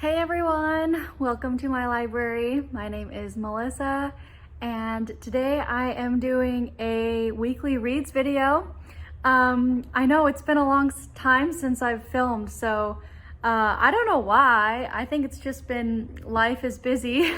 Hey everyone, welcome to my library. My name is Melissa and today I am doing a weekly reads video. I know it's been a long time since I've filmed, so I don't know why. I think it's just been life is busy.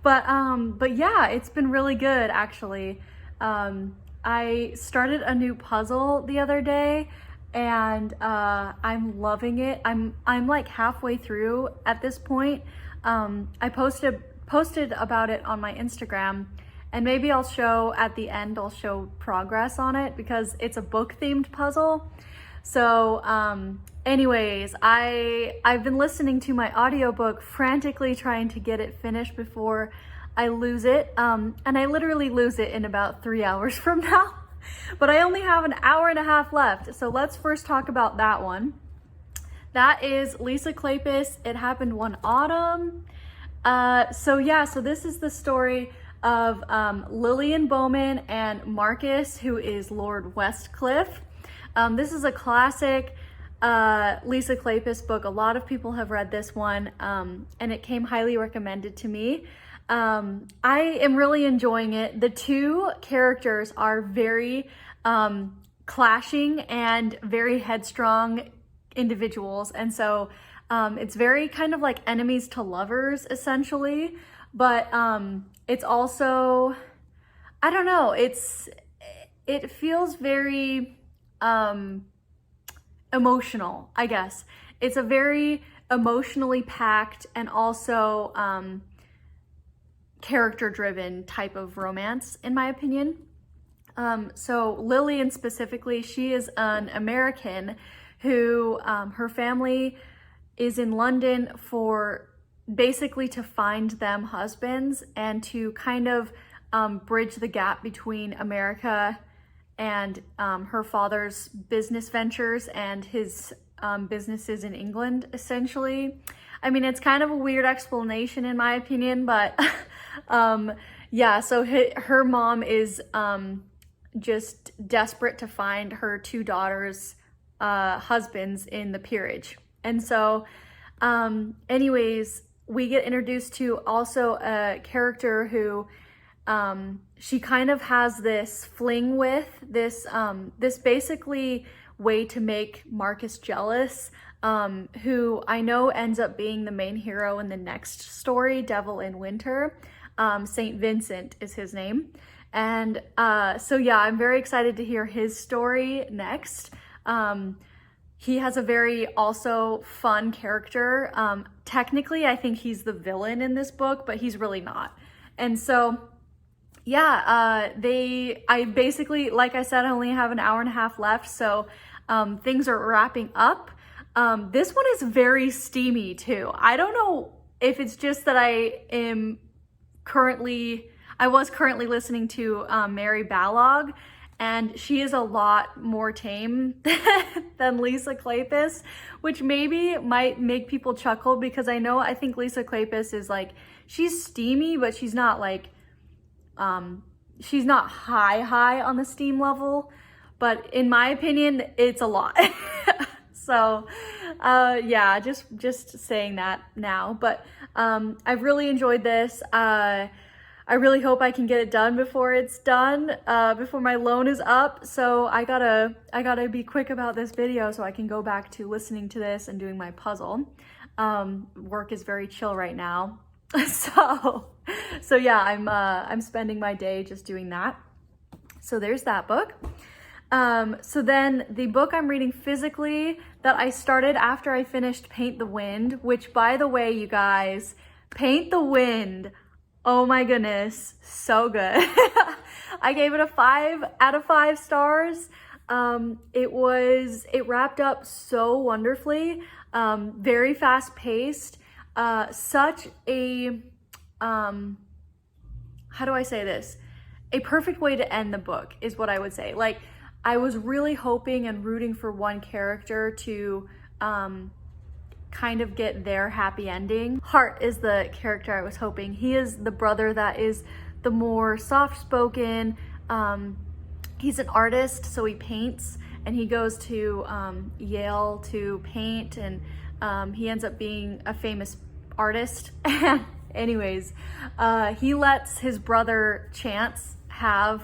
but yeah, it's been really good actually. I started a new puzzle the other day and I'm loving it. I'm like halfway through at this point. I posted about it on my Instagram, and maybe I'll show at the end, I'll show progress on it because it's a book themed puzzle. So anyways, I've been listening to my audiobook, frantically trying to get it finished before I lose it. And I literally lose it in about 3 hours from now. But I only have an hour and a half left. So let's first talk about that one. That is Lisa Kleypas, It Happened One Autumn. So this is the story of Lillian Bowman and Marcus, who is Lord Westcliff. This is a classic Lisa Kleypas book. A lot of people have read this one, and it came highly recommended to me. I am really enjoying it. The two characters are very clashing and very headstrong individuals, and so it's very kind of like enemies to lovers essentially, but it's also, I don't know, it feels very emotional, I guess. It's a very emotionally packed and also character-driven type of romance, in my opinion. So Lillian specifically, she is an American who, her family is in London for basically to find them husbands and to kind of bridge the gap between America and her father's business ventures and his businesses in England, essentially. I mean, it's kind of a weird explanation in my opinion, but yeah, so her mom is just desperate to find her two daughters' husbands in the peerage. And so anyways, we get introduced to also a character who she kind of has this fling with, this basically way to make Marcus jealous, who I know ends up being the main hero in the next story, Devil in Winter. St. Vincent is his name. And so yeah, I'm very excited to hear his story next. He has a very also fun character. Technically, I think he's the villain in this book, but he's really not. And so yeah, I basically, like I said, I only have an hour and a half left, so things are wrapping up. This one is very steamy too. I don't know if it's just that I was currently listening to Mary Balog, and she is a lot more tame than Lisa Kleypas, which maybe might make people chuckle because I think Lisa Kleypas is like, she's steamy, but she's not like, she's not high on the steam level, but in my opinion, it's a lot. So, yeah, just saying that now, but I've really enjoyed this. I really hope I can get it done before it's done, before my loan is up. So I gotta be quick about this video so I can go back to listening to this and doing my puzzle. Work is very chill right now. So yeah, I'm spending my day just doing that. So there's that book. So then the book I'm reading physically that I started after I finished Paint the Wind, which by the way, you guys, Paint the Wind, oh my goodness, so good. I gave it a 5 out of 5 stars. It wrapped up so wonderfully, very fast paced, such a, how do I say this? A perfect way to end the book is what I would say. Like, I was really hoping and rooting for one character to kind of get their happy ending. Hart is the character I was hoping. He is the brother that is the more soft-spoken. He's an artist, so he paints, and he goes to Yale to paint, and He ends up being a famous artist. Anyways, he lets his brother Chance have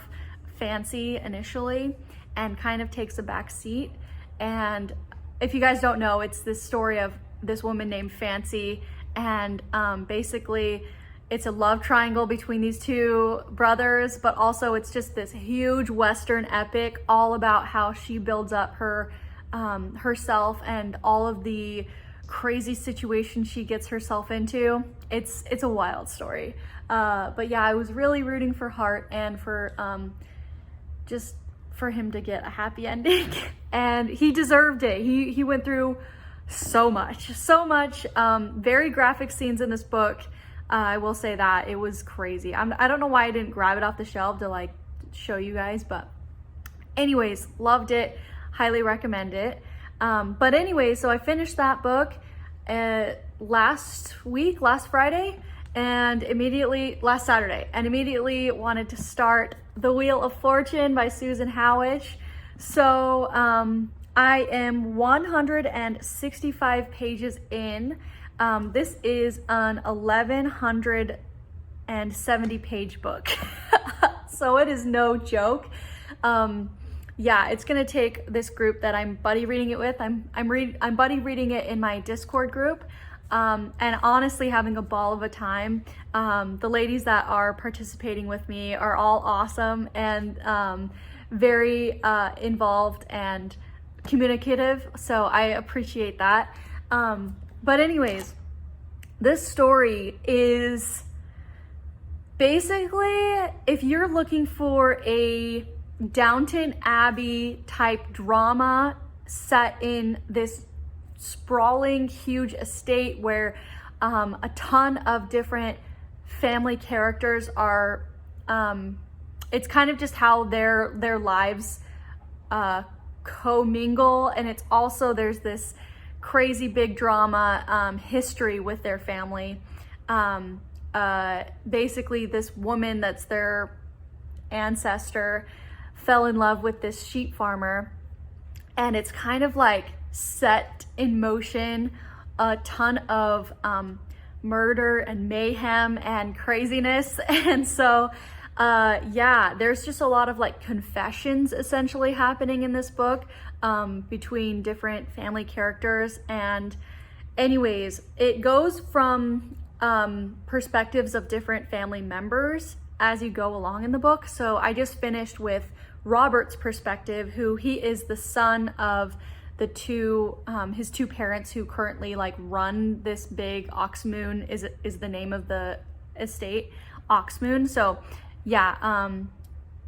Fancy initially and kind of takes a back seat. And if you guys don't know, it's this story of this woman named Fancy, and basically it's a love triangle between these two brothers, but also it's just this huge Western epic all about how she builds up her herself and all of the crazy situations she gets herself into. It's a wild story. But yeah, I was really rooting for Hart and for just for him to get a happy ending. And he deserved it. He went through so much. Very graphic scenes in this book. I will say that it was crazy. I don't know why I didn't grab it off the shelf to like show you guys, but anyways, loved it. Highly recommend it. But anyway, so I finished that book last Friday, and last Saturday, and immediately wanted to start The Wheel of Fortune by Susan Howatch. So I am 165 pages in. This is an 1170 page book. So it is no joke. Yeah, it's gonna take this group that I'm buddy reading it with. I'm buddy reading it in my Discord group, and honestly having a ball of a time. The ladies that are participating with me are all awesome and very involved and communicative, so I appreciate that. But anyways, this story is basically, if you're looking for a Downton Abbey type drama set in this sprawling, huge estate where a ton of different family characters are, it's kind of just how their lives commingle, and it's also, there's this crazy big drama history with their family. Basically this woman that's their ancestor fell in love with this sheep farmer, and it's kind of like set in motion a ton of murder and mayhem and craziness. And so yeah, there's just a lot of like confessions essentially happening in this book between different family characters. And anyways, it goes from perspectives of different family members as you go along in the book. So I just finished with Robert's perspective, who he is the son of the his two parents who currently like run this big Oxmoon is the name of the estate, Oxmoon. So yeah,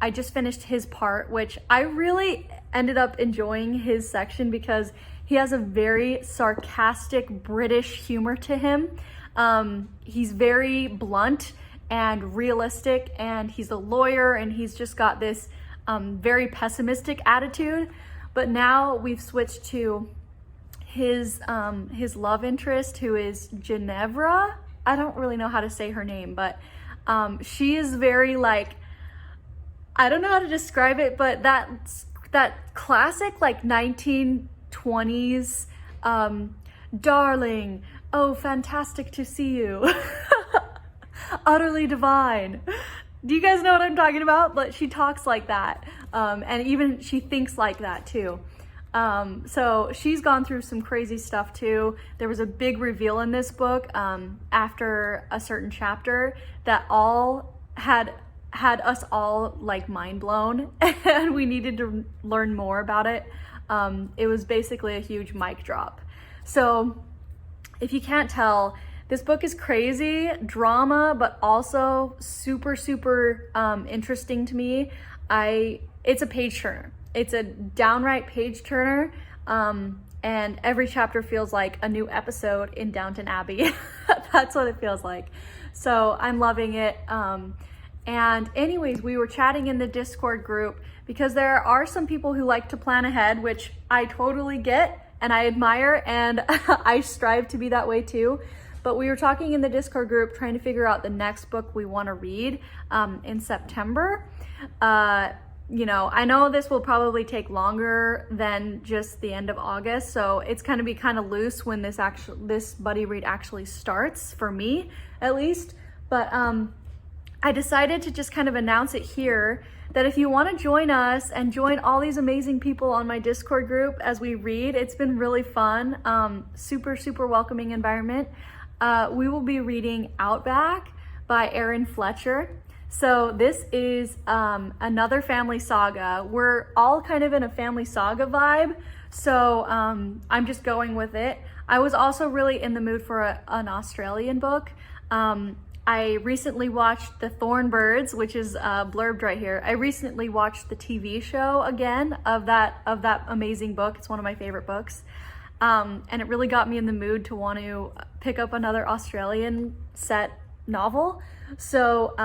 I just finished his part, which I really ended up enjoying his section because he has a very sarcastic British humor to him. He's very blunt and realistic, and he's a lawyer, and he's just got this very pessimistic attitude. But now we've switched to his love interest, who is Ginevra. I don't really know how to say her name, but she is very like, I don't know how to describe it, but that classic like 1920s darling, oh fantastic to see you, utterly divine. Do you guys know what I'm talking about? But she talks like that, and even she thinks like that too. So she's gone through some crazy stuff too. There was a big reveal in this book after a certain chapter that all had us all like mind blown, and we needed to learn more about it. It was basically a huge mic drop. So if you can't tell, this book is crazy drama, but also super interesting to me. It's a page turner. It's a downright page turner, and every chapter feels like a new episode in Downton Abbey. That's what it feels like. So I'm loving it. And anyways, we were chatting in the Discord group because there are some people who like to plan ahead, which I totally get and I admire, and I strive to be that way too. But we were talking in the Discord group trying to figure out the next book we want to read in September. you know, I know this will probably take longer than just the end of August, so it's gonna be kind of loose when this buddy read actually starts, for me at least. But I decided to just kind of announce it here that if you want to join us and join all these amazing people on my Discord group as we read, it's been really fun. Super welcoming environment. We will be reading Outback by Erin Fletcher. So this is another family saga. We're all kind of in a family saga vibe, so I'm just going with it. I was also really in the mood for an Australian book. I recently watched The Thornbirds, which is blurbed right here. I recently watched the TV show again of that amazing book. It's one of my favorite books. And it really got me in the mood to want to pick up another Australian set novel. So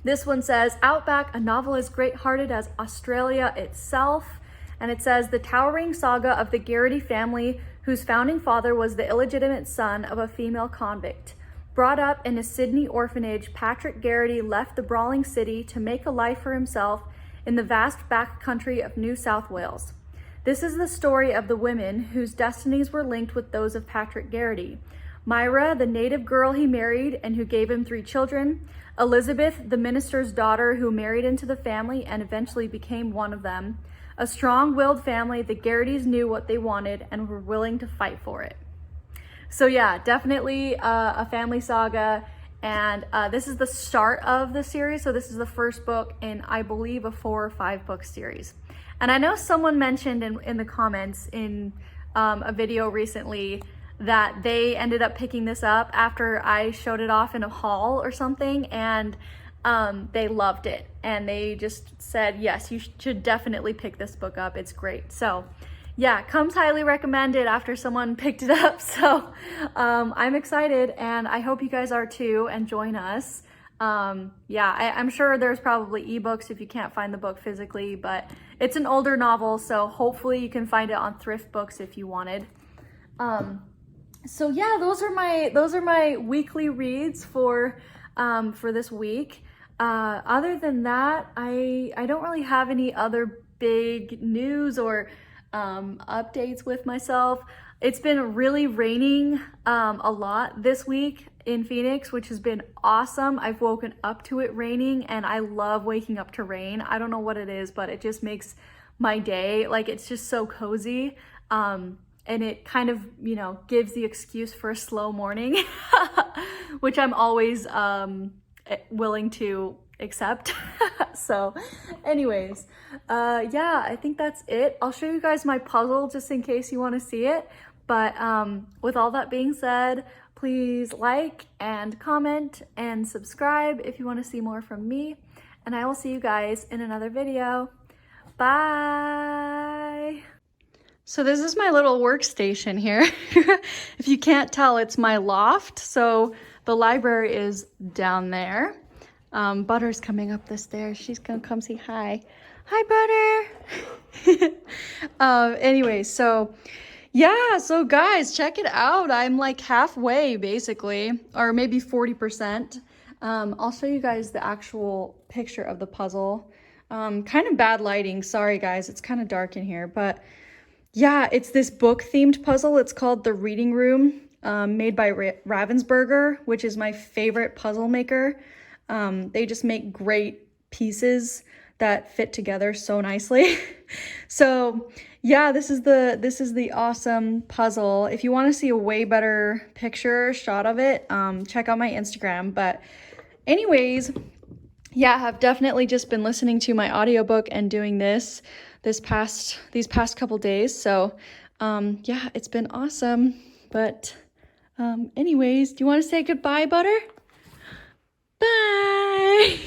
this one says, Outback, a novel as great-hearted as Australia itself. And it says, the towering saga of the Garrity family, whose founding father was the illegitimate son of a female convict. Brought up in a Sydney orphanage, Patrick Garrity left the brawling city to make a life for himself in the vast backcountry of New South Wales. This is the story of the women whose destinies were linked with those of Patrick Garrity. Myra, the native girl he married and who gave him 3 children. Elizabeth, the minister's daughter who married into the family and eventually became one of them. A strong-willed family, the Garritys knew what they wanted and were willing to fight for it. So yeah, definitely a family saga, and this is the start of the series. So this is the first book in, I believe, a 4 or 5 book series. And I know someone mentioned in the comments in a video recently that they ended up picking this up after I showed it off in a haul or something, and they loved it. And they just said, yes, you should definitely pick this book up. It's great. So yeah, comes highly recommended after someone picked it up. So I'm excited, and I hope you guys are too, and join us. Yeah, I'm sure there's probably ebooks if you can't find the book physically, but it's an older novel, so hopefully you can find it on thrift books if you wanted. So yeah, those are my weekly reads for this week. Other than that, I don't really have any other big news or updates with myself. It's been really raining a lot this week in Phoenix, which has been awesome. I've woken up to it raining, and I love waking up to rain. I don't know what it is, but it just makes my day, like, it's just so cozy. And it kind of, you know, gives the excuse for a slow morning, which I'm always willing to accept. So anyways, yeah, I think that's it. I'll show you guys my puzzle just in case you want to see it. But with all that being said, please like and comment and subscribe if you want to see more from me. And I will see you guys in another video. Bye! So this is my little workstation here. If you can't tell, it's my loft. So the library is down there. Butter's coming up the stairs. She's gonna come say hi. Hi, Butter. Anyway, so yeah, so guys, check it out. I'm like halfway basically, or maybe 40%. I'll show you guys the actual picture of the puzzle. Kind of bad lighting, sorry guys, it's kind of dark in here, but yeah, it's this book themed puzzle. It's called The Reading Room, made by Ravensburger, which is my favorite puzzle maker. They just make great pieces that fit together so nicely. So yeah, this is the awesome puzzle. If you want to see a way better picture shot of it, check out my Instagram. But anyways, yeah, I've definitely just been listening to my audiobook and doing these past couple days. So yeah, it's been awesome. But anyways, do you want to say goodbye, Butter? Bye!